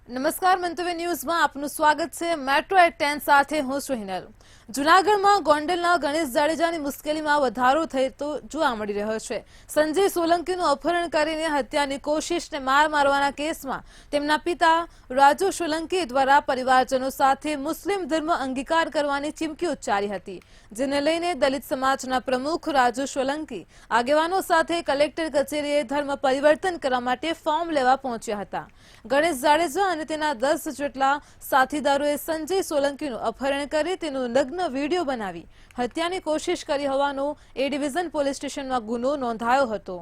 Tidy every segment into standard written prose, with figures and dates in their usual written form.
નમસ્કાર મંતવ્ય ન્યૂઝમાં આપનું સ્વાગત છે। મેટ્રો એટ 10 સાથે હું છું હિનલ। જૂનાગઢમાં ગોંડલના ગણેશ જાડેજાની મુશ્કેલીમાં વધારો થતો જોવા મળી રહ્યો છે। સંજય સોલંકીનું અપહરણ કરીને હત્યાની કોશિશને માર મારવાના કેસમાં તેમના પિતા રાજુ સોલંકી દ્વારા પરિવારજનો સાથે મુસ્લિમ ધર્મ અંગીકાર કરવાની ચીમકી ઉચ્ચારી હતી, જેને લઈને દલિત સમાજના પ્રમુખ રાજુ સોલંકી આગેવાનો સાથે કલેક્ટર કચેરીએ ધર્મ પરિવર્તન કરવા માટે ફોર્મ લેવા પહોંચ્યા હતા। ગણેશ જાડેજા અને તેના 10 જેટલા સાથીદારોએ સંજય સોલંકીનું અપહરણ કરી તેનું નગ્ન વિડીયો બનાવી હત્યાની કોશિશ કરી હોવાનો એ ડિવિઝન પોલીસ સ્ટેશનમાં ગુનો નોંધાયો હતો।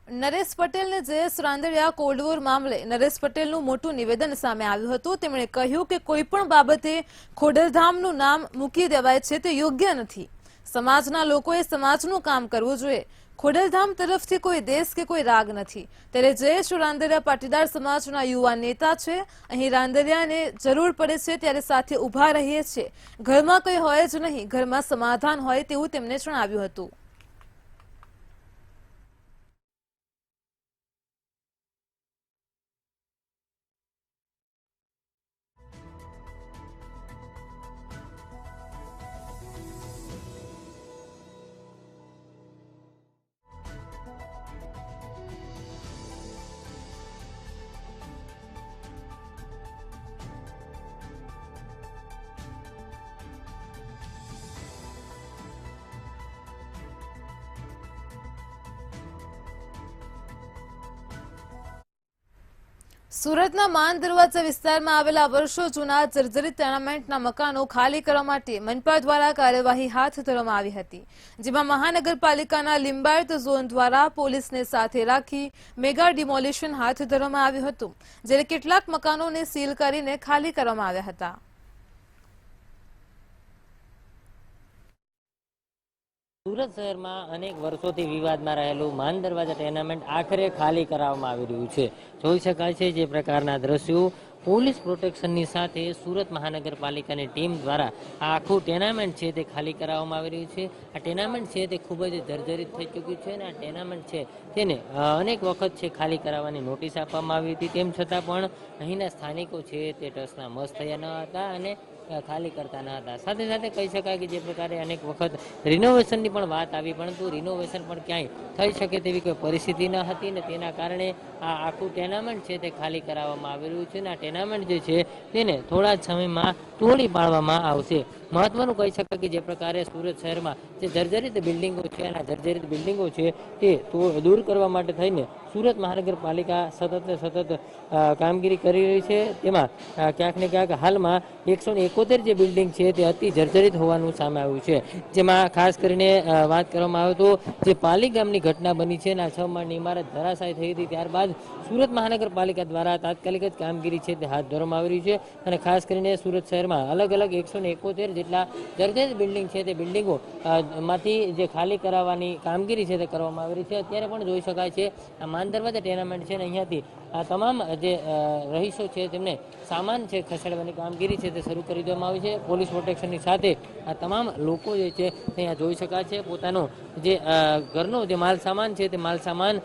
નરેશ પટેલને જયેશ રાંદડિયા કોલ્ડવોર મામલે નરેશ પટેલનું મોટું નિવેદન સામે આવ્યું હતું। તેમણે કહ્યું કે કોઈપણ બાબતે ખોડલધામનું નામ મૂકી દેવાય છે તે યોગ્ય નથી। સમાજના લોકોએ સમાજનું કામ કરવું જોઈએ। ખોડલધામ તરફથી કોઈ દેશ કે કોઈ રાગ નથી। ત્યારે જયેશ રાંદડિયા પાટીદાર સમાજના યુવા નેતા છે। અહીં રાંદડિયાને જરૂર પડે છે ત્યારે સાથે ઊભા રહીએ છીએ। ઘરમાં કંઈ હોય જ નહીં, ઘરમાં સમાધાન હોય તેવું તેમણે જણાવ્યું હતું। સુરતના માન દરવાજા વિસ્તારમાં આવેલા વર્ષો જૂના જર્જરિત ટેનામેન્ટના મકાનો ખાલી કરવા માટે મનપા દ્વારા કાર્યવાહી હાથ ધરવામાં આવી હતી, જેમાં મહાનગરપાલિકાના લિંબાયત ઝોન દ્વારા પોલીસને સાથે રાખી મેગા ડિમોલિશન હાથ ધરવામાં આવ્યું હતું, જ્યારે કેટલાક મકાનોને સીલ કરીને ખાલી કરવામાં આવ્યા હતા। સુરત શહેરમાં અનેક વર્ષોથી વિવાદમાં રહેલું માન દરવાજા ટેનામેન્ટ આખરે ખાલી કરાવવામાં આવી રહ્યું છે। જોઈ શકાય છે જે પ્રકારના દ્રશ્યો પોલીસ પ્રોટેક્શનની સાથે સુરત મહાનગરપાલિકાની ટીમ દ્વારા આ આખું ટેનામેન્ટ છે તે ખાલી કરાવવામાં આવી રહ્યું છે। આ ટેનામેન્ટ છે તે ખૂબ જ જર્જરિત થઈ ચૂક્યું છે અને આ ટેનામેન્ટ છે તેને અનેક વખત છે ખાલી કરાવવાની નોટિસ આપવામાં આવી હતી, તેમ છતાં પણ અહીંના સ્થાનિકો છે તે ટસના મસ થયા ન હતા અને ખાલી કરતા ન હતા। સાથે સાથે કહી શકાય કે જે પ્રકારે અનેક વખત રિનોવેશનની પણ વાત આવી, પરંતુ રિનોવેશન પણ ક્યાંય થઈ શકે તેવી કોઈ પરિસ્થિતિ ન હતી ને તેના કારણે આ આખું ટેનામેન્ટ છે તે ખાલી કરાવવામાં આવી રહ્યું છે અને આ ટેનામેન્ટ જે છે તેને થોડા જ સમયમાં તોડી પાડવામાં આવશે। મહત્વનું કહી શકાય કે જે પ્રકારે સુરત શહેરમાં જે જર્જરિત બિલ્ડિંગો છે અને જર્જરિત બિલ્ડિંગો છે તે દૂર કરવા માટે થઈને સુરત મહાનગરપાલિકા સતત કામગીરી કરી રહી છે। તેમાં ક્યાંક ને ક્યાંક હાલમાં 171 જે બિલ્ડિંગ છે તે અતિ જર્જરિત હોવાનું સામે આવ્યું છે, જેમાં ખાસ કરીને વાત કરવામાં આવે તો જે પાલી ગામની ઘટના બની છે અને 6 માળની ઇમારત ધરાશાયી થઈ હતી, ત્યારબાદ સુરત મહાનગરપાલિકા દ્વારા તાત્કાલિક જ કામગીરી છે તે હાથ ધરવામાં આવી રહી છે અને ખાસ કરીને સુરત શહેરમાં અલગ અલગ 171 જેટલા જર્જરિત બિલ્ડિંગ છે તે બિલ્ડિંગો માંથી જે ખાલી કરાવવાની કામગીરી છે તે કરવામાં આવી રહી છે। અત્યારે પણ જોઈ શકાય છે આ માન દરવાજા ટેનામેન્ટ છે ને અહીંયાથી આ તમામ જે રહીશો છે તેમને સામાન છે ખસેડવાની કામગીરી છે તે શરૂ કરી દેવામાં આવી છે। પોલીસ પ્રોટેક્શનની સાથે આ તમામ લોકો જે છે અહીંયા જોઈ શકાય છે પોતાનો જે ઘરનો જે માલ સામાન છે તે માલ સામાન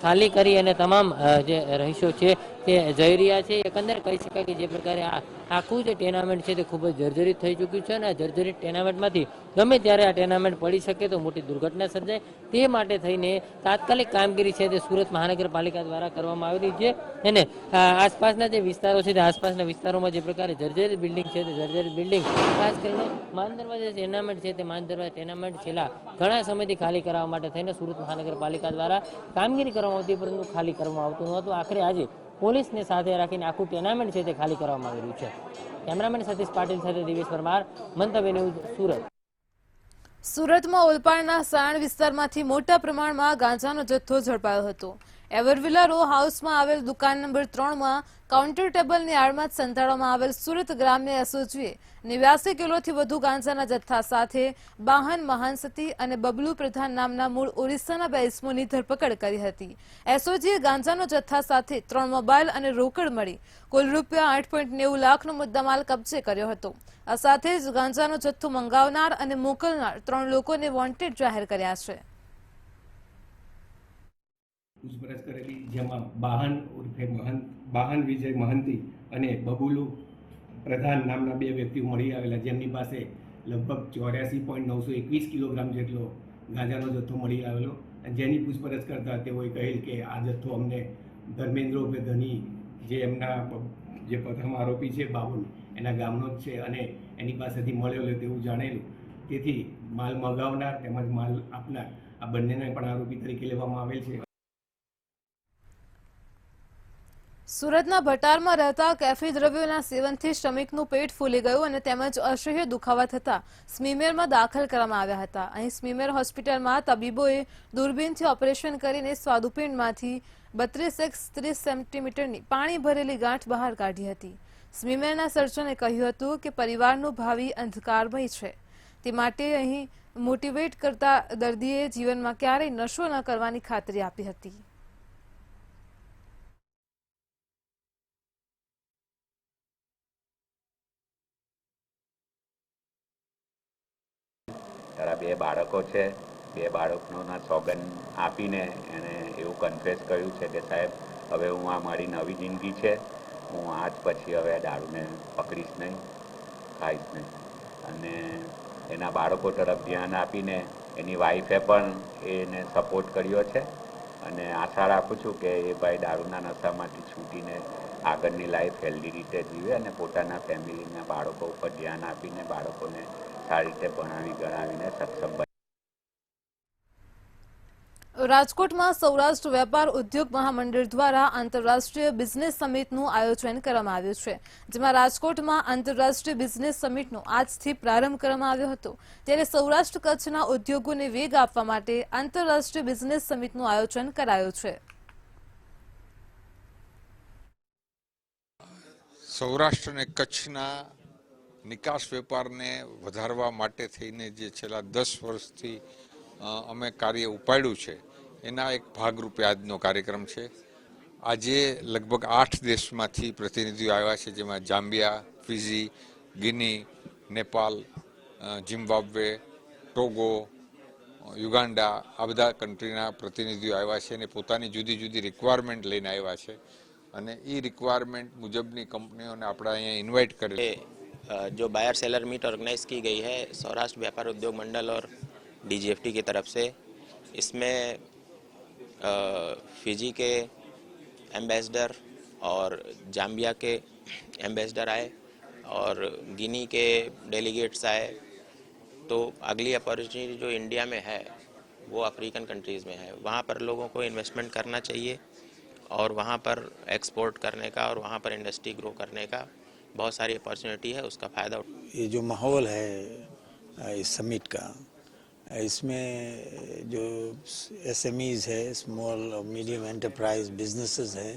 ખાલી કરી અને તમામ જે રહીશો છે તે જઈ રહ્યા છે। એકંદર કહી શકાય કે જે પ્રકારે આ આખું જે ટેનામેન્ટ છે તે ખૂબ જ જર્જરિત થઈ ચૂક્યું છે અને આ જર્જરિત ટેનામેન્ટમાંથી ગમે ત્યારે આ ટેનામેન્ટ પડી શકે તો મોટી દુર્ઘટના સર્જાય, તે માટે થઈને તાત્કાલિક કામગીરી છે તે સુરત મહાનગરપાલિકા દ્વારા કરવામાં આવી રહી છે અને આસપાસના જે વિસ્તારો છે તે આસપાસના વિસ્તારોમાં જે પ્રકારે જર્જરિત બિલ્ડિંગ છે તે જર્જરિત બિલ્ડિંગ ખાસ કરીને માન દરવાજા ટેનામેન્ટ છે તે માન દરવાજા ટેનામેન્ટ છેલ્લા ઘણા સમયથી ખાલી કરાવવા માટે થઈને સુરત મહાનગરપાલિકા દ્વારા કામગીરી કરવામાં આવતી, પરંતુ ખાલી કરવામાં આવતું નહોતું। આખરે આજે પોલીસને સાથે રાખીને આખું ટેનામેન્ટ છે તે ખાલી કરવામાં આવી રહ્યું છે। કેમેરામેન સતીશ પાટીલ સાથે દિવેશ પરમાર, મંતવ્ય ન્યૂઝ, સુરત। સુરતમાં ઓલપાડના સાણ વિસ્તારમાંથી મોટા પ્રમાણમાં ગાંજાનો જથ્થો ઝડપાયો હતો। એવરવિલા રો હાઉસમાં આવેલ દુકાન નંબર 3માં કાઉન્ટર ટેબલની આડમાં જ સંતાડવામાં આવેલ સુરત ગ્રામ્ય એસઓજીએ 89 કિલોથી વધુ ગાંજાના જથ્થા સાથે બાહન મહાનસતી અને બબલુ પ્રધાન નામના મૂળ ઓરિસ્સાના 2 ઇસમોની ધરપકડ કરી હતી. એસઓજીએ ગાંજાનો જથ્થા સાથે 3 મોબાઈલ અને રોકડ મળી કુલ રૂપિયા 8.90 લાખનો મુદ્દામાલ કબજે કર્યો હતો. આ સાથે જ ગાંજાનો જથ્થો મંગાવનાર અને મોકલનાર 3 લોકોને વોન્ટેડ જાહેર કર્યા છે. પૂછપરછ કરેલી જેમાં બાહન ઉર્ફે બાહન વિજય મહંતી અને બબુલુ પ્રધાન નામના 2 વ્યક્તિઓ મળી આવેલા, જેમની પાસે લગભગ 84.921 કિલોગ્રામ જેટલો ગાંજાનો જથ્થો મળી આવેલો. જેની પૂછપરછ કરતા તેઓએ કહેલ કે આ જથ્થો અમને ધર્મેન્દ્ર ઉર્ફે ધની, જે એમના જે પ્રથમ આરોપી છે બાબુલ, એના ગામનો જ છે અને એની પાસેથી મળેલો તેવું જાણેલું. તેથી માલ મગાવનાર તેમજ માલ આપનાર આ બંનેને પણ આરોપી તરીકે લેવામાં આવેલ છે. સુરતના ભટારમાં રહેતા કેફી દ્રવ્યોના સેવનથી શ્રમિકનું પેટ ફૂલી ગયું અને તેમજ અસહ્ય દુખાવા થતા સ્મીમેરમાં દાખલ કરવામાં આવ્યા હતા. અહીં સ્મીમેર હોસ્પિટલમાં તબીબોએ દૂરબીનથી ઓપરેશન કરીને સ્વાદુપિંડમાંથી 32x30 સેન્ટીમીટરની પાણી ભરેલી ગાંઠ બહાર કાઢી હતી. સ્મીમેરના સર્જને કહ્યું હતું કે પરિવારનું ભાવિ અંધકારમય છે, તે માટે અહીં મોટિવેટ કરતા દર્દીએ જીવનમાં ક્યારેય નશો ન કરવાની ખાતરી આપી હતી. તારા 2 બાળકો છે, 2 બાળકોના સોગન આપીને એણે એવું કન્ફેસ કર્યું છે કે સાહેબ, હવે હું આ મારી નવી જિંદગી છે, હું આજ પછી હવે દારૂને પકડીશ નહીં, ખાઈશ નહીં. અને એના બાળકો તરફ ધ્યાન આપીને એની વાઈફે પણ એને સપોર્ટ કર્યો છે અને આશા રાખું છું કે એ ભાઈ દારૂના નશામાંથી છૂટીને આગળની લાઈફ હેલ્ધી રીતે જીવે અને પોતાના ફેમિલીના બાળકો ઉપર ધ્યાન આપીને બાળકોને સારી રીતે ભણાવી ગણાવીને સક્ષમ બને. રાજકોટમાં સૌરાષ્ટ્ર વેપાર ઉદ્યોગ મહામંડળ દ્વારા આંતરરાષ્ટ્રીય બિઝનેસ સમિટનું આયોજન કરવામાં આવ્યું છે, જેમાં રાજકોટમાં આંતરરાષ્ટ્રીય બિઝનેસ સમિટનો આજથી પ્રારંભ કરવામાં આવ્યો હતો. ત્યારે સૌરાષ્ટ્ર કચ્છના ઉદ્યોગોને વેગ આપવા માટે આંતરરાષ્ટ્રીય બિઝનેસ સમિટનું આયોજન કરાયું છે. સૌરાષ્ટ્ર અને કચ્છના નિકાસ વેપારને વધારવા માટે થઈને જે છેલ્લા 10 વર્ષથી અમે કાર્ય ઉપાડ્યું છે, એના એક ભાગરૂપે આજનો કાર્યક્રમ છે. આજે લગભગ 8 દેશમાંથી પ્રતિનિધિઓ આવ્યા છે, જેમાં Zambia, Fiji, Guinea, Nepal, Zimbabwe, Togo, Uganda, આ બધા કન્ટ્રીના પ્રતિનિધિઓ આવ્યા છે અને પોતાની જુદી જુદી રિક્વાયરમેન્ટ લઈને આવ્યા છે અને એ રિક્વાયરમેન્ટ મુજબની કંપનીઓને આપણે અહીંયા ઇન્વાઇટ કરી. जो बायर सेलर मीट ऑर्गेनाइज की गई है सौराष्ट्र व्यापार उद्योग मंडल और डीजीएफटी की तरफ से, इसमें फिजी के एम्बेसडर और जाम्बिया के एम्बेसडर आए और गिनी के डेलीगेट्स आए. तो अगली अपॉर्चुनिटी जो इंडिया में है वो अफ्रीकन कंट्रीज़ में है. वहाँ पर लोगों को इन्वेस्टमेंट करना चाहिए और वहाँ पर एक्सपोर्ट करने का और वहाँ पर इंडस्ट्री ग्रो करने का बहुत सारी अपॉर्चुनिटी है, उसका फ़ायदा. ये जो माहौल है इस समिट का, इसमें जो एसएमईज़ है, स्मॉल और मीडियम एंटरप्राइज बिजनेसेस है,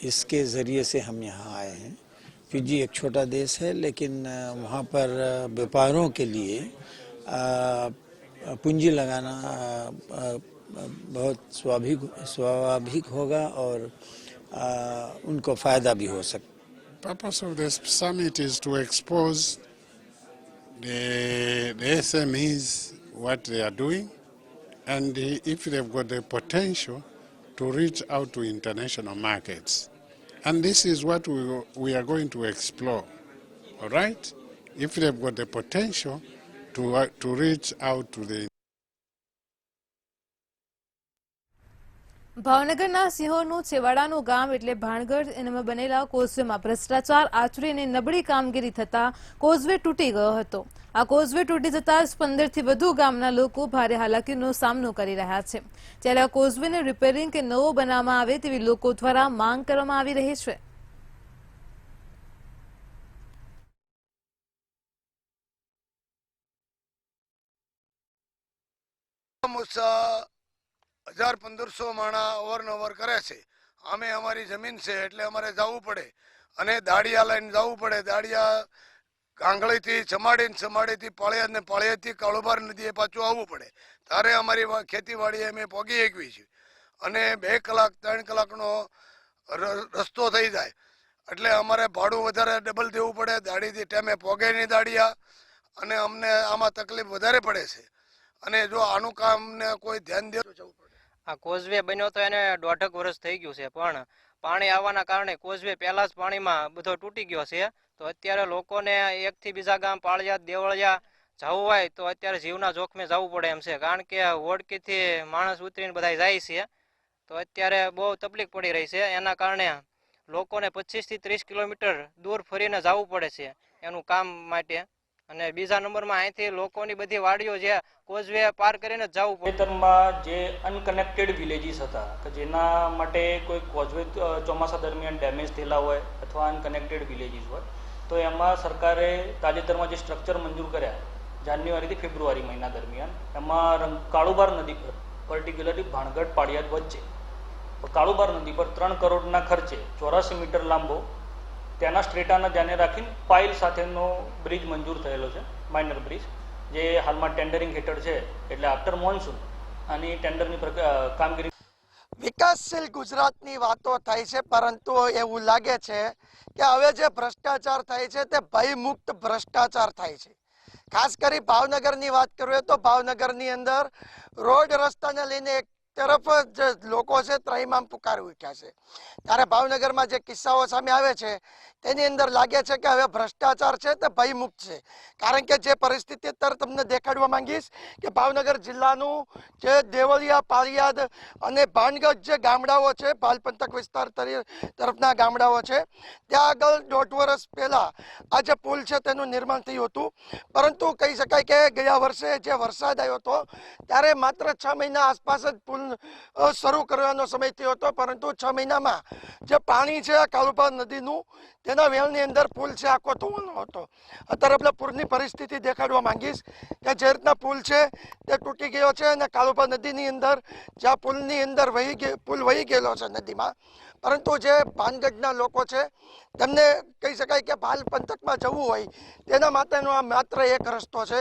इसके ज़रिए से हम यहाँ आए हैं. फिजी एक छोटा देश है, लेकिन वहाँ पर व्यापारों के लिए पूंजी लगाना बहुत स्वाभाविक होगा और उनको फ़ायदा भी हो सकता. Purpose of this summit is to expose the SMEs what they are doing, and if they've got the potential to reach out to international markets. And this is what we are going to explore, all right? If they've got the potential to reach out to the ભાવનગરના સિંહોરનું છેવાડાનું ગામ એટલે ભાણગઢ, એમાં બનેલા કોઝવેમાં ભ્રષ્ટાચાર આચરીને નબળી કામગીરી થતા causeway તૂટી ગયો હતો. આ કોઝવે તૂટી જતા જ 15થી વધુ ગામના લોકો ભારે હાલાકીનો સામનો કરી રહ્યા છે. ત્યારે આ કોઝવેને રિપેરિંગ કે નવો બનાવવામાં આવે તેવી લોકો દ્વારા માંગ કરવામાં આવી રહી છે. 1500 માણા અવરનવર કરે છે. અમે અમારી જમીન છે એટલે અમારે જવું પડે અને દાડિયા લઈને જવું પડે. દાડિયા કાંગળીથી ચમાડીથી પાળિયાદ ને પાળિયાદથી કાળુબાર નદીએ પાછું આવવું પડે. ત્યારે અમારી ખેતીવાડી અમે પોગી એકવી છે અને 2 કલાક 3 કલાકનો રસ્તો થઈ જાય એટલે અમારે ભાડું વધારે ડબલ દેવું પડે. દાડીથી ટાઈમે પોગે નહીં દાડિયા અને અમને આમાં તકલીફ વધારે પડે છે. અને જો આનું કામ ને કોઈ ધ્યાન દે જવું પડે. આ કોઝવે બન્યો તો એને 1.5 વર્ષ થઈ ગયું છે, પણ પાણી આવવાના કારણે કોઝવે પહેલા જ પાણીમાં બધો તૂટી ગયો છે. તો અત્યારે લોકોને એકથી બીજા ગામ પાળિયાદ દેવળિયા જવું હોય તો અત્યારે જીવના જોખમે જવું પડે એમ છે, કારણ કે હોડકીથી માણસ ઉતરીને બધા જાય છે. તો અત્યારે બહુ તકલીફ પડી રહી છે. એના કારણે લોકોને 25 થી 30 કિલોમીટર દૂર ફરીને જવું પડે છે એનું કામ માટે. અને બીજા નંબરમાં અહીંથી લોકોની બધી વાડીઓ જે કોઝવે પાર કરીને જ જવું પડે. ખેતરમાં જે અનકનેક્ટેડ વિલેજીસ હતા કે જેના માટે કોઈ કોઝવે ચોમાસા દરમિયાન ડેમેજ થયેલા હોય અથવા અનકનેક્ટેડ વિલેજીસ હોય, તો એમાં સરકારે તાજેતરમાં જે સ્ટ્રક્ચર મંજૂર કર્યા જાન્યુઆરીથી ફેબ્રુઆરી મહિના દરમિયાન, એમાં કાળુબાર નદી પર પર્ટિક્યુલરલી ભાણગઢ પાળિયાદ વચ્ચે કાળુબાર નદી પર 3 કરોડના ખર્ચે 84 મીટર લાંબો ત્યાંના સ્ટ્રેટાના ધ્યાને રાખીને પાઇલ સાથેનો બ્રિજ મંજૂર થયેલો છે, માઇનર બ્રિજ, જે હાલમાં ટેન્ડરિંગ હેઠળ છે. એટલે આફ્ટર મોન્સૂન આની ટેન્ડરની કામગીરી. વિકાસશીલ ગુજરાતની વાતો થાય છે, પરંતુ એવું લાગે છે કે હવે જે ભ્રષ્ટાચાર થાય છે તે ભયમુક્ત ભ્રષ્ટાચાર થાય છે. ખાસ કરી ભાવનગરની વાત કરીએ તો ભાવનગરની અંદર રોડ રસ્તાને લઈને એક તરફ જ લોકો છે ત્રાહિમામ પુકારી ઉઠ્યા છે. ત્યારે ભાવનગરમાં જે કિસ્સાઓ સામે આવે છે તેની અંદર લાગે છે કે હવે ભ્રષ્ટાચાર છે તે ભયમુક્ત છે. કારણ કે જે પરિસ્થિતિ અત્યારે તમને દેખાડવા માંગીશ કે ભાવનગર જિલ્લાનું જે દેવળિયા, પાળિયાદ અને ભાનગઢ જે ગામડાઓ છે, ભાલ પંથક વિસ્તાર તરફના ગામડાઓ છે, ત્યાં આગળ 1.5 વર્ષ પહેલા આ જે પુલ છે તેનું નિર્માણ થયું હતું. પરંતુ કહી શકાય કે ગયા વર્ષે જે વરસાદ આવ્યો હતો ત્યારે માત્ર 6 મહિના આસપાસ જ પુલ શરૂ કરવાનો સમય થયો હતો, પરંતુ 6 મહિનામાં જે પાણી છે કાળુબાર નદીનું તેના વેલની અંદર પુલ છે આખો ધોવાનો હતો. અત્યારે આપણે પૂરની પરિસ્થિતિ દેખાડવા માંગીશ કે જે રીતના પુલ છે તે તૂટી ગયો છે અને કાળુબાર નદીની અંદર જ્યાં પુલની અંદર પુલ વહી ગયેલો છે નદીમાં. પરંતુ જે ભાનગઢના લોકો છે તેમને કહી શકાય કે ભાલ પંથકમાં જવું હોય તેના માટેનો આ માત્ર એક રસ્તો છે,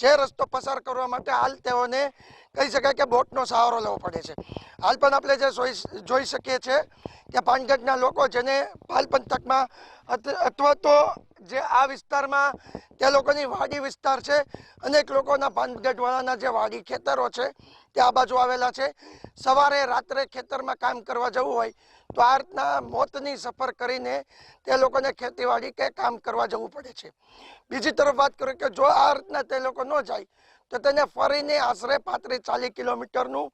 જે રસ્તો પસાર કરવા માટે હાલ તેઓને કહી શકાય કે બોટનો સહારો લેવો પડે છે. હાલ પણ આપણે જે જોઈ શકીએ છીએ કે ભાનગઢના લોકો જેને ભાલ પંથકમાં અથવા તો જે આ વિસ્તારમાં તે લોકોની વાડી વિસ્તાર છે, અનેક લોકોના ભાનગઢવાળાના જે વાડી ખેતરો છે તે આ બાજુ આવેલા છે. સવારે રાત્રે ખેતરમાં કામ કરવા જવું હોય તો આ રીતના મોતની સફર કરીને તે લોકોને ખેતીવાડી કે કામ કરવા જવું પડે છે. બીજી તરફ વાત કરું કે જો આ રીતના તે લોકો ન જાય તો તેને ફરીને આશરે 35-40 કિલોમીટરનું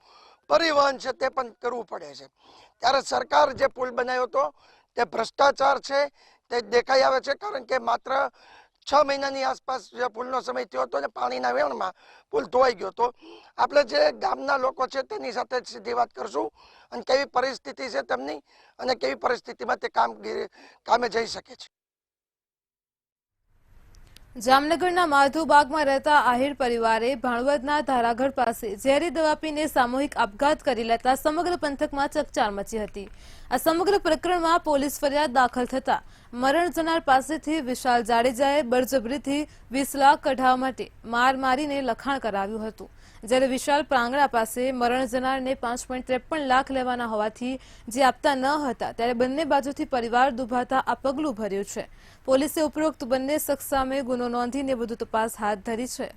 પરિવહન છે તે પણ કરવું પડે છે. ત્યારે સરકાર જે પુલ બનાવ્યો હતો તે ભ્રષ્ટાચાર છે તે દેખાઈ આવે છે, કારણ કે માત્ર 6 મહિનાની આસપાસ જે પુલનો સમય થયો હતો ને પાણીના વેણમાં પુલ ધોવાઈ ગયો હતો. આપણે જે ગામના લોકો છે તેની સાથે સીધી વાત કરશું અને કેવી પરિસ્થિતિ છે તેમની અને કેવી પરિસ્થિતિમાં તે કામે જઈ શકે છે. જામનગરના માધુબાગમાં રહેતા આહિર પરિવારે ભાણવડના ધારાગઢ પાસે ઝેરી દવા પીને સામૂહિક આપઘાત કરી લેતા સમગ્ર પંથકમાં ચકચાર મચી હતી. આ સમગ્ર પ્રકરણમાં પોલીસ ફરિયાદ દાખલ થતા મરણ જનાર પાસેથી વિશાલ જાડેજાએ બળજબરીથી 20 લાખ કઢાવવા માટે માર મારીને લખાણ કરાવ્યું હતું. જ્યારે વિશાલ પ્રાંગણા પાસે મરણ જનારને 5.53 લાખ લેવાના હોવાથી જે આપતા ન હતા, ત્યારે બંને બાજુથી પરિવાર દુભાતા આ પગલું ભર્યું છે. પોલીસે ઉપરોક્ત બંને શખ્સ સામે ગુનો નોંધીને વધુ તપાસ હાથ ધરી છે.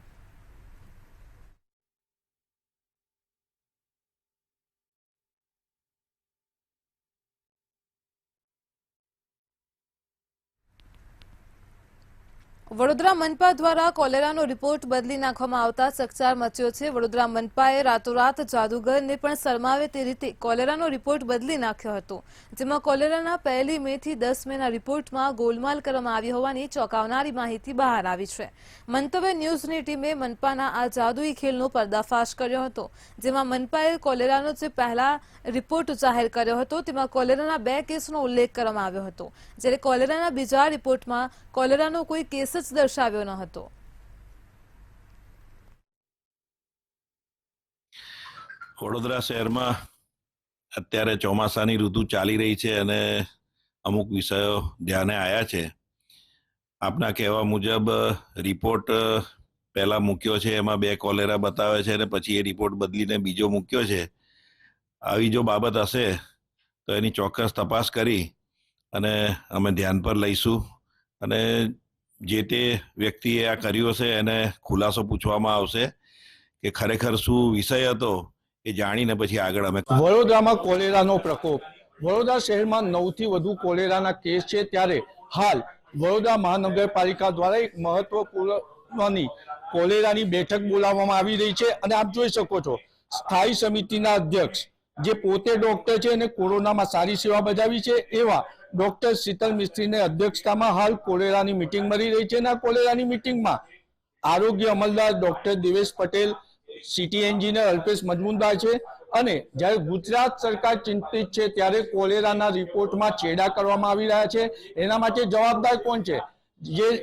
વડોદરા મનપા દ્વારા કોલેરાનો રિપોર્ટ બદલી નાખવામાં આવતા ચકચાર મચ્યો છે. વડોદરા મનપાએ રાતોરાત જાદુગરને પણ શરમાવે તે રીતે કોલેરાનો રિપોર્ટ બદલી નાખ્યો હતો, જેમાં કોલેરાના 1 મે થી 10 મેના રિપોર્ટમાં ગોલમાલ કરવામાં આવી હોવાની ચોંકાવનારી માહિતી બહાર આવી છે. મંતવ્ય ન્યૂઝની ટીમે મનપાના આ જાદુઈ ખેલનો પર્દાફાશ કર્યો હતો, જેમાં મનપાએ કોલેરાનો જે પહેલા રિપોર્ટ જાહેર કર્યો હતો તેમાં કોલેરાના 2 કેસનો ઉલ્લેખ કરવામાં આવ્યો હતો, જ્યારે કોલેરાના બીજા રિપોર્ટમાં કોલેરાનો કોઈ કેસ જ દર્શાવ્યો ન હતો. વડોદરા શહેરમાં અત્યારે ચોમાસાની ઋતુ ચાલી રહી છે અને અમુક વિષયો ધ્યાને આવ્યા છે. આપના કહેવા મુજબ રિપોર્ટ પહેલા મૂક્યો છે, એમાં 2 કોલેરા બતાવે છે અને પછી એ રિપોર્ટ બદલીને બીજો મૂક્યો છે. આવી જો બાબત હશે તો એની ચોક્કસ તપાસ કરી અને અમે ધ્યાન પર લઈશું અને જે તે વ્યક્તિએ આ કર્યું હશે એને ખુલાસો પૂછવામાં આવશે કે ખરેખર શું વિષય હતો એ જાણીને પછી આગળ અમે. વડોદરામાં કોલેરાનો પ્રકોપ. વડોદરા શહેરમાં 9 થી વધુ કોલેરાના કેસ છે, ત્યારે હાલ વડોદરા મહાનગરપાલિકા દ્વારા એક મહત્વપૂર્ણ કોલેરાની બેઠક બોલાવવામાં આવી રહી છે અને આપ જોઈ શકો છો સ્થાયી સમિતિના અધ્યક્ષ જે પોતે ડોક્ટર છે અને કોરોનામાં સારી સેવા બજાવી છે એવા ડોક્ટર શીતલ મિસ્ત્રીની અધ્યક્ષતામાં હાલ કોલેરાની મિટિંગ મળી રહી છે અને આ કોલેરાની મિટિંગમાં આરોગ્ય અમલદાર doctor Devesh Patel, city engineer Alpesh Majumdar છે અને જ્યારે ગુજરાત સરકાર ચિંતિત છે ત્યારે કોલેરાના રિપોર્ટમાં ચેડા કરવામાં આવી રહ્યા છે. એના માટે જવાબદાર કોણ છે?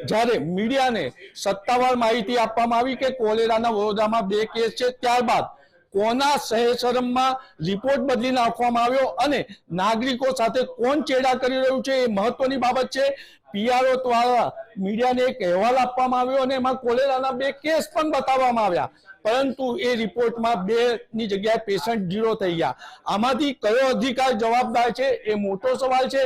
જ્યારે મીડિયાને સત્તાવાર માહિતી આપવામાં આવી કે કોલેરાના વડોદરામાં 2 કેસ છે, ત્યારબાદ કોના શહેરશરમમાં રિપોર્ટ બદલી નાખવામાં આવ્યો અને નાગરિકો સાથે કોણ ચેડા કરી રહ્યું છે એ મહત્વની બાબત છે. પીઆરઓ દ્વારા મીડિયાને એક અહેવાલ આપવામાં આવ્યો અને એમાં કોલેરાના 2 કેસ પણ બતાવવામાં આવ્યા, પરંતુ એ રિપોર્ટમાં 2ની જગ્યાએ પેશન્ટ 0 થઈ ગયા. આમાંથી કયો અધિકાર જવાબદાર છે એ મોટો સવાલ છે.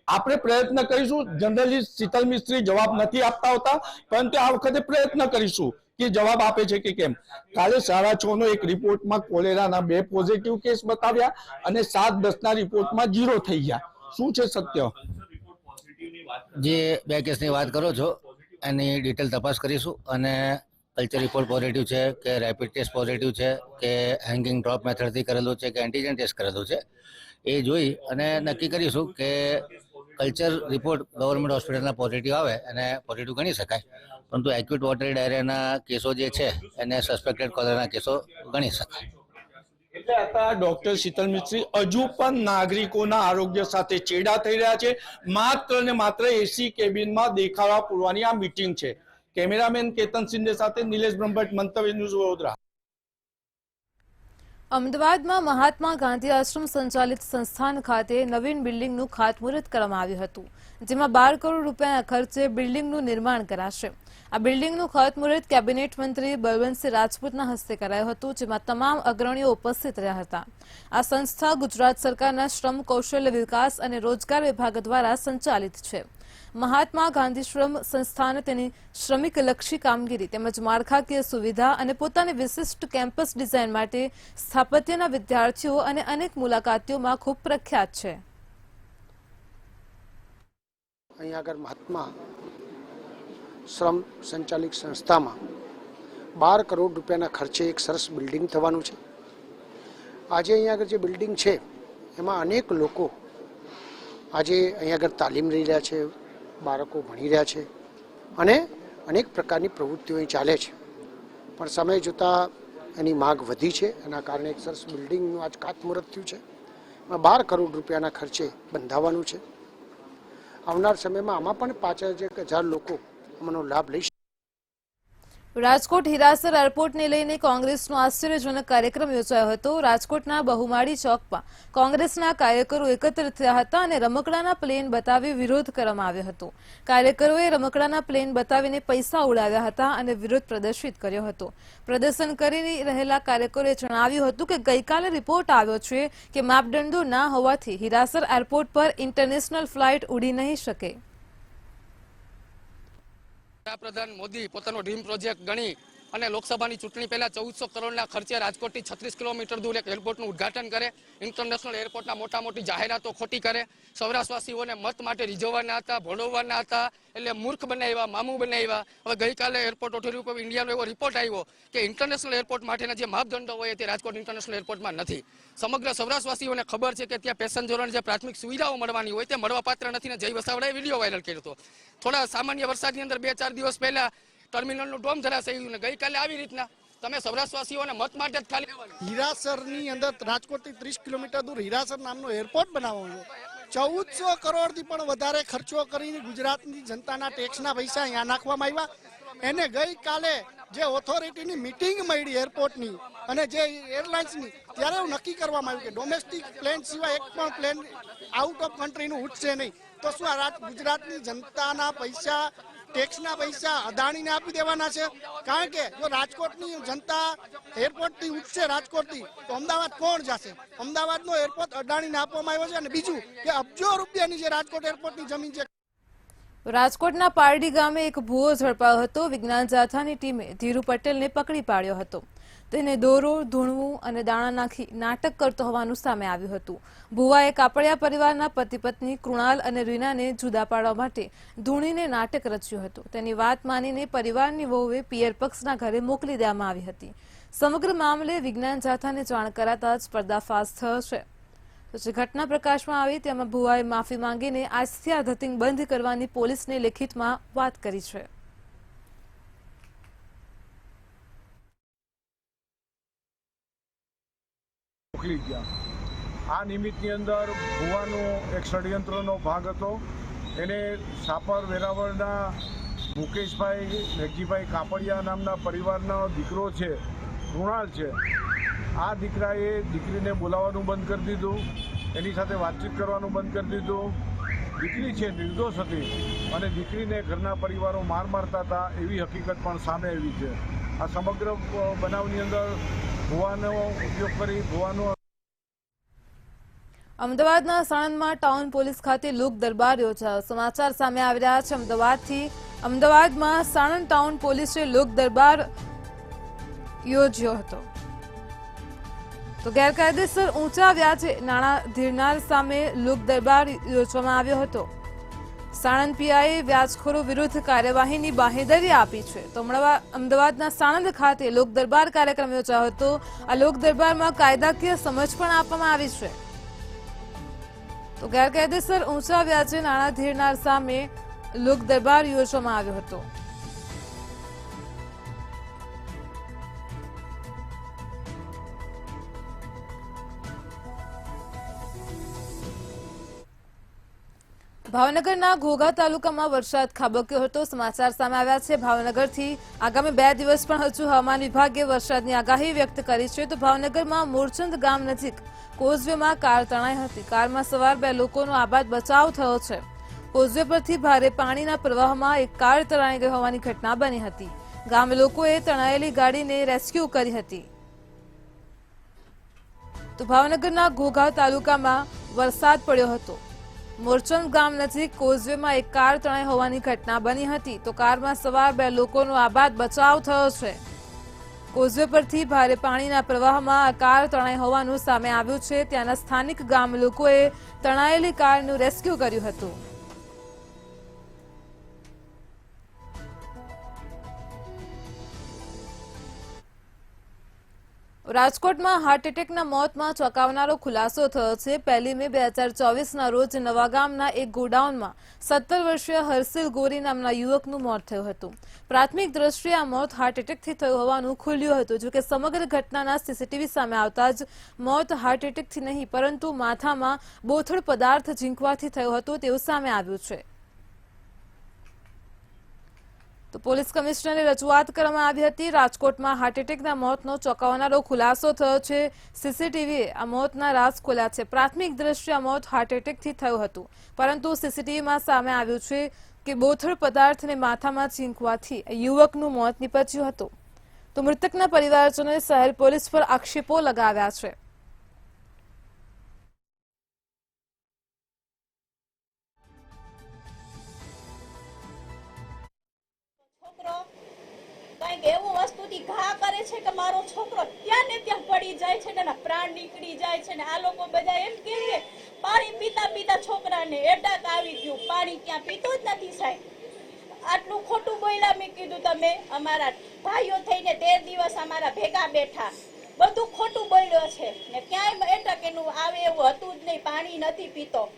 આપણે પ્રયત્ન કરીશું. જર્નલિસ્ટ શીતલ મિસ્ત્રી જવાબ નથી આપતા હોતા, પરંતુ આ વખતે પ્રયત્ન કરીશું કે જવાબ આપે છે કે કેમ. કાલે 6:30 એક રિપોર્ટમાં કોલેરાના 2 પોઝિટિવ કેસ બતાવ્યા અને 7:10ના રિપોર્ટમાં 0 થઈ ગયા. શું છે સત્ય? જે 2 કેસની વાત કરો છો એની ડિટેલ તપાસ કરીશું અને કલ્ચર રિપોર્ટ પોઝિટિવ છે કે રેપિડ ટેસ્ટ પોઝિટિવ છે કે હેંગિંગ ડ્રોપ મેથડથી કરેલું છે કે એન્ટીજન ટેસ્ટ કરેલું છે એ જોઈ અને નક્કી કરીશું કે કલ્ચર રિપોર્ટ ગવર્મેન્ટ હોસ્પિટલના પોઝિટિવ આવે અને પોઝિટિવ ગણી શકાય, પરંતુ એક્યુટ વોટરી ડાયરિયાના કેસો જે છે એને સસ્પેક્ટેડ કોલેરાના કેસો ગણી શકાય. એટલે હતા ડોક્ટર શીતલ મિસ્ત્રી હજુ પણ નાગરિકોના આરોગ્ય સાથે ચેડા થઈ રહ્યા છે. માત્ર ને માત્ર એસી કેબિનમાં દેખાવા પૂરવાની આ મીટિંગ છે. કેમેરામેન કેતન સિંધે સાથે નિલેશ બ્રહ્મભટ્ટ, મંતવ્ય ન્યૂઝ, વડોદરા. અમદાવાદમાં મહાત્મા ગાંધી આશ્રમ સંચાલિત સંસ્થાન ખાતે નવીન બિલ્ડિંગનું ખાતમુહૂર્ત કરવામાં આવ્યું હતું, જેમાં 12 કરોડ રૂપિયાના ખર્ચે બિલ્ડિંગનું નિર્માણ કરાશે. આ બિલ્ડિંગનું ખાતમુહૂર્ત કેબિનેટ મંત્રી બલવંતસિંહ રાજપૂતના હસ્તે કરાયું હતું, જેમાં તમામ અગ્રણીઓ ઉપસ્થિત રહ્યા હતા. આ સંસ્થા ગુજરાત સરકારના શ્રમ, કૌશલ્ય વિકાસ અને રોજગાર વિભાગ દ્વારા સંચાલિત છે. મહાત્મા ગાંધી શ્રમ સંસ્થાન તેની શ્રમિકલક્ષી કામગીરી તેમજ માળખાકીય સુવિધા અને પોતાની વિશિષ્ટ કેમ્પસ ડિઝાઇન માટે સ્થાપત્યના વિદ્યાર્થીઓ અને અનેક મુલાકાતીઓમાં ખૂબ પ્રખ્યાત છે. અહીંયા આગળ મહાત્મા શ્રમ સંચાલિત સંસ્થામાં 12 કરોડ રૂપિયાના ખર્ચે એક સરસ બિલ્ડિંગ થવાનું છે. આજે અહીંયા આગળ જે બિલ્ડિંગ છે એમાં અનેક લોકો આજે અહીંયા આગળ તાલીમ લઈ રહ્યા છે, બાળકો ભણી રહ્યા છે અને અનેક પ્રકારની પ્રવૃત્તિઓ અહીં ચાલે છે. પણ સમય જોતાં એની માંગ વધી છે, એના કારણે એક સરસ બિલ્ડિંગનું આજ ખાતમુહૂર્ત થયું છે. એમાં 12 કરોડ રૂપિયાના ખર્ચે બંધાવવાનું છે. આવનાર સમયમાં આમાં પણ 5,000 લોકો આમાંનો લાભ લઈ શકે. રાજકોટ હીરાસર એરપોર્ટને લઈને કોંગ્રેસનો આશ્ચર્યજનક કાર્યક્રમ યોજાયો હતો. રાજકોટના બહુમાળી ચોકમાં કોંગ્રેસના કાર્યકરો એકત્રિત થયા હતા અને રમકડાના પ્લેન બતાવી વિરોધ કરવામાં આવ્યો હતો. કાર્યકરોએ રમકડાના પ્લેન બતાવીને પૈસા ઉડાવ્યા હતા અને વિરોધ પ્રદર્શિત કર્યો હતો. પ્રદર્શન કરી રહેલા કાર્યકરોએ જણાવ્યું હતું કે ગઈકાલે રિપોર્ટ આવ્યો છે કે માપદંડો ના હોવાથી હીરાસર એરપોર્ટ પર ઇન્ટરનેશનલ ફ્લાઇટ ઉડી નહીં શકે. વડાપ્રધાન મોદી પોતાનો ડ્રીમ પ્રોજેક્ટ ગણી અને લોકસભાની ચૂંટણી પહેલા 1400 કરોડના ખર્ચે રાજકોટથી 36 કિલોમીટર દૂર એક એરપોર્ટનું ઉદ્ઘાટન કરે, ઇન્ટરનેશનલ એરપોર્ટના મોટી જાહેરાતો ખોટી કરે, સૌરાષ્ટ્રવાસીઓને મત માટે રીઝવવાના હતા, ભોળવવાના હતા, એટલે મૂર્ખ બનાવ્યા, મામું બનાવ્યા. હવે ગઈકાલે એરપોર્ટ ઓથોરિટી ઓફ ઇન્ડિયાનો એવો રિપોર્ટ આવ્યો કે ઇન્ટરનેશનલ એરપોર્ટ માટેના જે માપદંડો હોય તે રાજકોટ ઇન્ટરનેશનલ એરપોર્ટમાં નથી. સમગ્ર સૌરાષ્ટ્રવાસીઓને ખબર છે કે ત્યાં પેસેન્જરોને જે પ્રાથમિક સુવિધાઓ મળવાની હોય તે મળવાપાત્ર નથી ને જય વસાવડાએ વિડીયો વાયરલ કર્યો હતો. થોડા સામાન્ય વરસાદની અંદર 2-4 દિવસ પહેલા ટર્મિનલનું ડોમ ધરાશયી ને ગઈકાલે આવી રીતના તમે સૌરાષ્ટ્રવાસીઓને મત માટે જ ખાલી હીરાસરની અંદર રાજકોટથી 30 કિલોમીટર દૂર હીરાસર નામનો એરપોર્ટ બનાવવાનો 1400 કરોડથી પણ વધારે ખર્ચો કરીને ગુજરાતની જનતાના ટેક્સના પૈસા અહીંયા નાખવામાં આવ્યા. એને ગઈકાલે જે ઓથોરિટીની મિટિંગ મળી એરપોર્ટની અને જે એરલાઇન્સની, ત્યારે એવું નક્કી કરવામાં આવ્યું કે ડોમેસ્ટિક પ્લેન સિવાય એક પણ પ્લેન આઉટ ઓફ કન્ટ્રીનું ઉઠશે નહીં. તો શું આ ગુજરાતની જનતાના પૈસા, ટેક્સના પૈસા અદાણીને આપી દેવાના છે? કારણ કે જો રાજકોટની જનતા એરપોર્ટથી ઉઠશે રાજકોટથી, તો અમદાવાદ કોણ જશે? અમદાવાદનો એરપોર્ટ અદાણીને આપવામાં આવ્યો છે. અને બીજું કે અબજો રૂપિયાની જે રાજકોટ એરપોર્ટની જમીન છે. રાજકોટના પારડી ગામે એક ભૂવો ઝડપાયો હતો. વિજ્ઞાન જાથાની ટીમે ધીરુ પટેલને પકડી પાડ્યો હતો. તેને દોરો, ધૂણવું અને દાણા નાખી નાટક કરતો હોવાનું સામે આવ્યું હતું. ભુવાએ કાપડિયા પરિવારના પતિ પત્ની કૃણાલ અને રીનાને જુદા પાડવા માટે ધૂણીને નાટક રચ્યું હતું. તેની વાત માનીને પરિવારની વહુએ પિયર પક્ષના ઘરે મોકલી દેવામાં આવી હતી. સમગ્ર મામલે વિજ્ઞાન જાથાને જાણ કરાતા જ પર્દાફાશ થયો છે. તો જે ઘટના પ્રકાશમાં આવી તેમાં ભુવાએ માફી માંગીને આજથી આ ધતિંગ બંધ કરવાની પોલીસને લેખિતમાં વાત કરી છે. આ નિમિત્તની અંદર ભુવાનો એક ષડયંત્રનો ભાગ હતો. એને સાપર વેરાવળના મુકેશભાઈ મેઘજીભાઈ કાપડિયા નામના પરિવારનો દીકરો છે, કૃણાલ છે. આ દીકરાએ દીકરીને બોલાવવાનું બંધ કરી દીધું, એની સાથે વાતચીત કરવાનું બંધ કરી દીધું. દીકરી છે નિર્દોષ હતી અને દીકરીને ઘરના પરિવારો માર મારતા હતા એવી હકીકત પણ સામે આવી છે. આ સમગ્ર બનાવની અંદર ભુવાનો ઉપયોગ કરી ભુવાનો. અમદાવાદના સાણંદમાં ટાઉન પોલીસ ખાતે લોક દરબાર યોજાયો. સમાચાર સામે આવી રહ્યા છે અમદાવાદમાં સાણંદ ટાઉન પોલીસે લોક દરબાર યોજ્યો હતો. તો ગેરકાયદેસર ઊંચા વ્યાજે નાણાં ધીરનાર સામે લોક દરબાર યોજવામાં આવ્યો હતો. સાણંદ પીઆઈએ વ્યાજખોરો વિરુદ્ધ કાર્યવાહીની બાંહેધરી આપી છે. તો અમદાવાદના સાણંદ ખાતે લોક દરબાર કાર્યક્રમ યોજાયો હતો. આ લોક દરબારમાં કાયદાકીય સમજ પણ આપવામાં આવી છે. તો ગેરકાયદેસર ઊંચા વ્યાજે નાણાં ધીરનાર સામે લોક દરબાર યોજવામાં આવ્યો હતો. ભાવનગરના ઘોઘા તાલુકામાં વરસાદ ખાબક્યો હતો. સમાચાર સામે આવ્યા છે ભાવનગરથી. આગામી 2 દિવસ પણ હજુ હવામાન વિભાગે વરસાદની આગાહી વ્યક્ત કરી છે. તો ભાવનગરમાં મોરચંદ ગામ નજીક કોઝવેમાં કાર તણાઈ હતી. કારમાં સવાર 2 લોકોનો આબાદ બચાવ થયો છે. કોઝવે પરથી ભારે પાણીના પ્રવાહમાં એક કાર તણાઈ ગઈ હોવાની ઘટના બની હતી. ગામ લોકોએ તણાયેલી ગાડીને રેસ્ક્યુ કરી હતી. તો ભાવનગરના ઘોઘા તાલુકામાં વરસાદ પડ્યો હતો. મોરચંદ ગામ નજીક કોઝવેમાં એક કાર તણાઈ હોવાની ઘટના બની હતી. તો કારમાં સવાર 2 લોકોનો આબાદ બચાવ થયો છે. કોઝવે પરથી ભારે પાણીના પ્રવાહમાં આ કાર તણાઈ હોવાનું સામે આવ્યું છે. ત્યાંના સ્થાનિક ગામ લોકોએ તણાયેલી કારનું રેસ્ક્યુ કર્યું હતું. રાજકોટમાં હાર્ટ એટેકના મોતમાં ચોંકાવનારો ખુલાસો થયો છે. 1 મે 2024ના રોજ નવાગામના એક ગોડાઉનમાં 17 વર્ષીય હર્ષિલ ગોરી નામના યુવકનું મોત થયું હતું. પ્રાથમિક દ્રષ્ટિએ આ મોત હાર્ટ એટેકથી થયું હોવાનું ખુલ્યું હતું. જોકે સમગ્ર ઘટનાના સીસીટીવી સામે આવતા જ મોત હાર્ટ એટેકથી નહીં પરંતુ માથામાં બોથડ પદાર્થ ઝીંકવાથી થયું હતું તેવું સામે આવ્યું છે. તો પોલીસ કમિશનરને રજૂઆત કરવામાં આવી હતી. રાજકોટમાં હાર્ટ એટેકના મોતનો ચોંકાવનારો ખુલાસો થયો છે. સીસીટીવીએ આ મોતના રાઝ ખોલ્યા છે. પ્રાથમિક દ્રષ્ટિએ આ મોત હાર્ટ એટેકથી થયું હતું પરંતુ સીસીટીવીમાં સામે આવ્યું છે કે બોથડ પદાર્થને માથામાં ઝીંકવાથી યુવકનું મોત નીપજ્યું હતું. તો મૃતકના પરિવારજનોએ શહેર પોલીસ પર આક્ષેપો લગાવ્યા છે. કંઈક એવું વસ્તુથી ઘા કરે છે કે મારો છોકરો ત્યાં ને ત્યાં પડી જાય છે ને પ્રાણ નીકળી જાય છે ને આ લોકો બધા એમ કહે કે પાણી પીતા પીતા છોકરાને એટેક આવી ગયું. પાણી ત્યાં પીતો જ નથી સાહેબ. આટલું ખોટું બોલ્યા. મેં કીધું તમે અમારા ભાઈઓ થઈને 13 દિવસ અમારા ભેગા બેઠા, બધું ખોટું બોલ્યો છે ને ક્યાંય એટેક એનું આવે એવું હતું જ નહીં. પાણી નથી પીતો,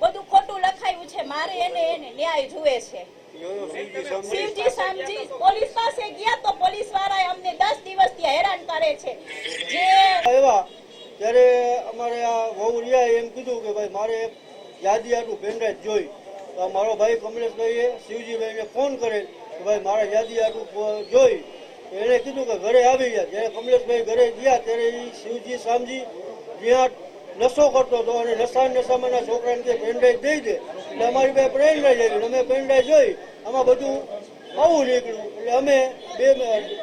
બધું ખોટું લખાયું છે. મારે એને ન્યાય જુએ છે. શિવજી સમજી પોલીસ પાસે ગયા તો પોલીસ વાળાએ અમને 10 દિવસથી હેરાન કરે છે. જે આવ્યા ત્યારે અમારે આ વહુ રહ્યા એમ કીધું કે ભાઈ મારે યાદી આટલું પેનડ્રાઈવ જોઈ. તો મારો ભાઈ કમલેશભાઈએ શિવજીભાઈને ફોન કરે કે ભાઈ મારે યાદી આટલું જોઈ એને કીધું કે ઘરે આવી ગયા. જ્યારે કમલેશભાઈ ઘરે ગયા ત્યારે એ શિવજી શામજી જ્યાં નશો કરતો હતો અને નશામાં છોકરાને કે પેનડ્રાઈવ દઈ દે એટલે અમારી પાસે પેનડ્રાઈવ આવી. અમે પેનડ્રાઈવ જોઈ આમાં બધું આવું નીકળ્યું. એટલે અમે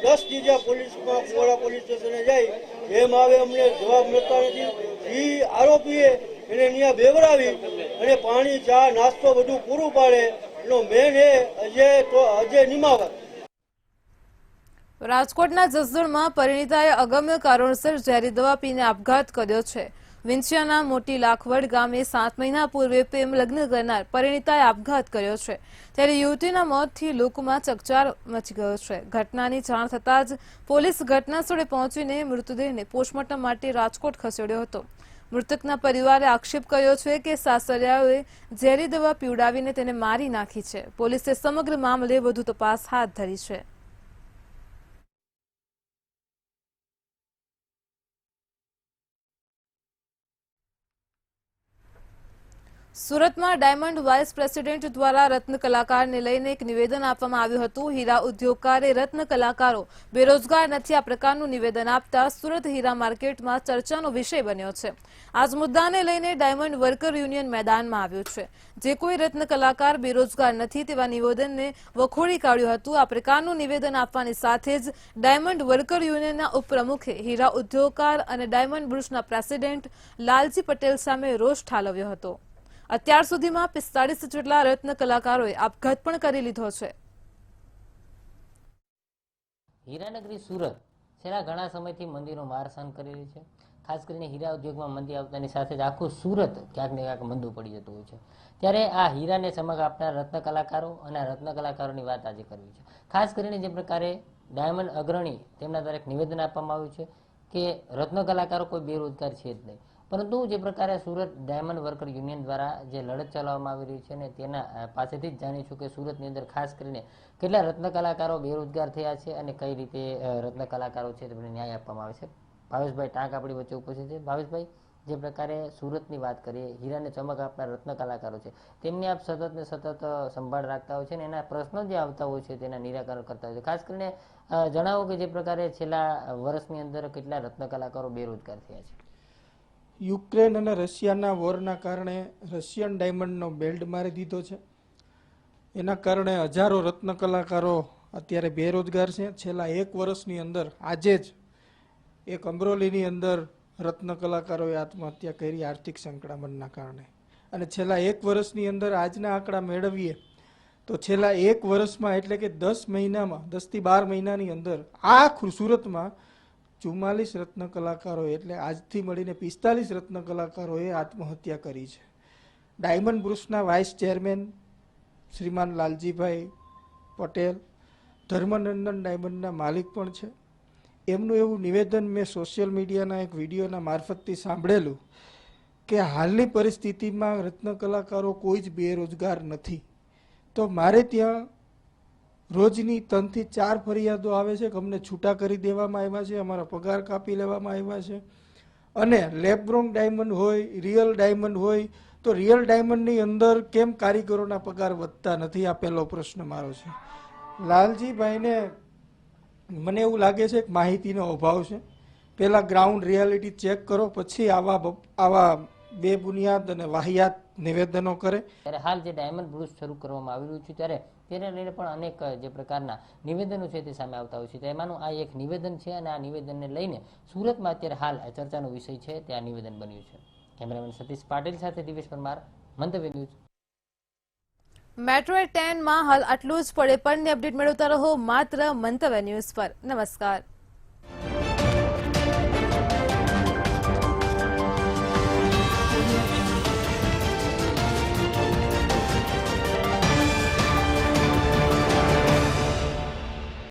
10 દીધા પોલીસમાં પોળા પોલીસ સ્ટેશને જાય. એમ આવે અમને જવાબ મળતા નથી. એ આરોપીએ એને ત્યાં બેવરાવી અને પાણી ચા નાસ્તો બધું પૂરું પાડે. એનો મેન એ અજય નિમાવત. રાજકોટના જસદણમાં પરિણીતાએ અગમ્ય કારણોસર ઝેરી દવા પીને આપઘાત કર્યો છે. વિંછિયાના મોટી લાખવડ ગામે 7 મહિના પૂર્વે પ્રેમ લગ્ન કરનાર પરિણીતાએ આપઘાત કર્યો છે. ત્યારે યુવતીના મોતથી લોકોમાં ચકચાર મચી ગયો છે. ઘટનાની જાણ થતાં જ પોલીસ ઘટના સ્થળે પહોંચીને મૃતદેહને પોસ્ટમોર્ટમ માટે રાજકોટ ખસેડ્યો હતો. મૃતકના પરિવારે આક્ષેપ કર્યો છે કે સાસરિયાઓએ ઝેરી દવા પીવડાવીને તેને મારી નાખી છે. પોલીસે સમગ્ર મામલે વધુ તપાસ હાથ ધરી છે. સુરતમાં ડાયમંડ વાઇસ પ્રેસિડેન્ટ દ્વારા રત્ન કલાકારને લઈને એક નિવેદન આપવામાં આવ્યું હતું. હીરા ઉદ્યોગકારે રત્ન કલાકારો બેરોજગાર નથી આ પ્રકારનું નિવેદન આપતા સુરત હીરા માર્કેટમાં ચર્ચાનો વિષય બન્યો છે. આ જ મુદ્દાને લઈને ડાયમંડ વર્કર યુનિયન મેદાનમાં આવ્યું છે. જે કોઈ રત્ન કલાકાર બેરોજગાર નથી તેવા નિવેદનને વખોડી કાઢ્યું હતું. આ પ્રકારનું નિવેદન આપવાની સાથે જ ડાયમંડ વર્કર યુનિયનના ઉપપ્રમુખે હીરા ઉદ્યોગકાર અને ડાયમંડ બુર્સના પ્રેસિડેન્ટ લાલજી પટેલ સામે રોષ ઠાલવ્યો હતો. અત્યાર સુધીમાં 45 જેટલા રત્ન કલાકારોએ આપઘાત પણ કરી લીધો છે. હીરાનગરી સુરત છેલ્લા ઘણા સમયથી મંદીનો માર સહન કરી રહી છે. ખાસ કરીને હીરા ઉદ્યોગમાં મંદી આવતાની સાથે જ આખું સુરત ક્યાંક ને ક્યાંક મંદું પડી જતું હોય છે. ત્યારે આ હીરાને ચમક આપનાર રત્ન કલાકારો અને આ રત્ન કલાકારોની વાત આજે કરવી છે. ખાસ કરીને જે પ્રકારે ડાયમંડ અગ્રણી તેમના દ્વારા એક નિવેદન આપવામાં આવ્યું છે કે રત્ન કલાકારો કોઈ બેરોજગાર છે જ નહીં. પરંતુ જે પ્રકારે સુરત ડાયમંડ વર્કર યુનિયન દ્વારા જે લડત ચલાવવામાં આવી રહી છે ને તેના પાસેથી જ જાણીશું કે સુરતની અંદર ખાસ કરીને કેટલા રત્ન કલાકારો બેરોજગાર થયા છે અને કઈ રીતે રત્ન કલાકારો છે તેમને ન્યાય આપવામાં આવે છે. ભાવેશભાઈ ટાંક આપણી વચ્ચે ઉપસ્થિત છે. ભાવેશભાઈ, જે પ્રકારે સુરતની વાત કરીએ, હીરાને ચમક આપનાર રત્ન કલાકારો છે તેમની આપ સતત ને સતત સંભાળ રાખતા હોય છે અને એના પ્રશ્નો જે આવતા હોય છે તેના નિરાકરણ કરતા હોય છે. ખાસ કરીને જણાવો કે જે પ્રકારે છેલ્લા વર્ષની અંદર કેટલા રત્ન કલાકારો બેરોજગાર થયા છે. યુક્રેન અને રશિયાના વોરના કારણે રશિયન ડાયમંડનો બેલ્ટ મારી દીધો છે. એના કારણે હજારો રત્ન કલાકારો અત્યારે બેરોજગાર છે. છેલ્લા 1 વર્ષની અંદર આજે જ એક અમરોલીની અંદર રત્ન કલાકારોએ આત્મહત્યા કરી આર્થિક સંકળામણના કારણે. અને છેલ્લા 1 વર્ષની અંદર આજના આંકડા મેળવીએ તો છેલ્લા 1 વર્ષમાં એટલે કે 10 મહિનામાં 10 થી 12 મહિનાની અંદર આખું સુરતમાં 44 રત્ન કલાકારો એટલે આજથી મળીને 45 રત્ન કલાકારોએ આત્મહત્યા કરી છે. ડાયમંડ બુર્સના વાઇસ ચેરમેન શ્રીમાન લાલજીભાઈ પટેલ ધર્મનંદન ડાયમંડના માલિક પણ છે. એમનું એવું નિવેદન મેં સોશિયલ મીડિયાના એક વિડીયોના મારફતથી સાંભળેલું કે હાલની પરિસ્થિતિમાં રત્ન કલાકારો કોઈ જ બેરોજગાર નથી. તો મારે ત્યાં રોજની 3 થી 4 ફરિયાદો આવે છે કે અમને છૂટા કરી દેવામાં આવ્યા છે, અમારા પગાર કાપી લેવામાં આવ્યા છે. અને લેબ્રોન ડાયમંડ હોય, રિયલ ડાયમંડ હોય તો રિયલ ડાયમંડની અંદર કેમ કારીગરોના પગાર વધતા નથી? આ પહેલો પ્રશ્ન મારો છે. લાલજીભાઈને મને એવું લાગે છે કે માહિતીનો અભાવ છે. પહેલાં ગ્રાઉન્ડ રિયાલિટી ચેક કરો, પછી આવા બેબુનિયાદ અને વાહિયાત નિવેદનો કરે. ત્યારે હાલ જે ડાયમંડ બુર્સ શરૂ કરવામાં આવી રહ્યું છે ત્યારે તેને લઈને પણ અનેક જે પ્રકારના નિવેદનો છે તે સામે આવતા હોય છે. તેમાંનું આ એક નિવેદન છે અને આ નિવેદનને લઈને સુરતમાં અત્યારે હાલ ચર્ચાનો વિષય છે તે આ નિવેદન બન્યું છે. કેમેરામેન સતીશ પાટીલ સાથે દિવેશ પરમાર, મંતવ્ય ન્યૂઝ. મેટ્રો 10 માં હાલ આટલું જ. પડે પણની અપડેટ મેળવતા રહો માત્ર મંતવ્ય ન્યૂઝ પર. નમસ્કાર.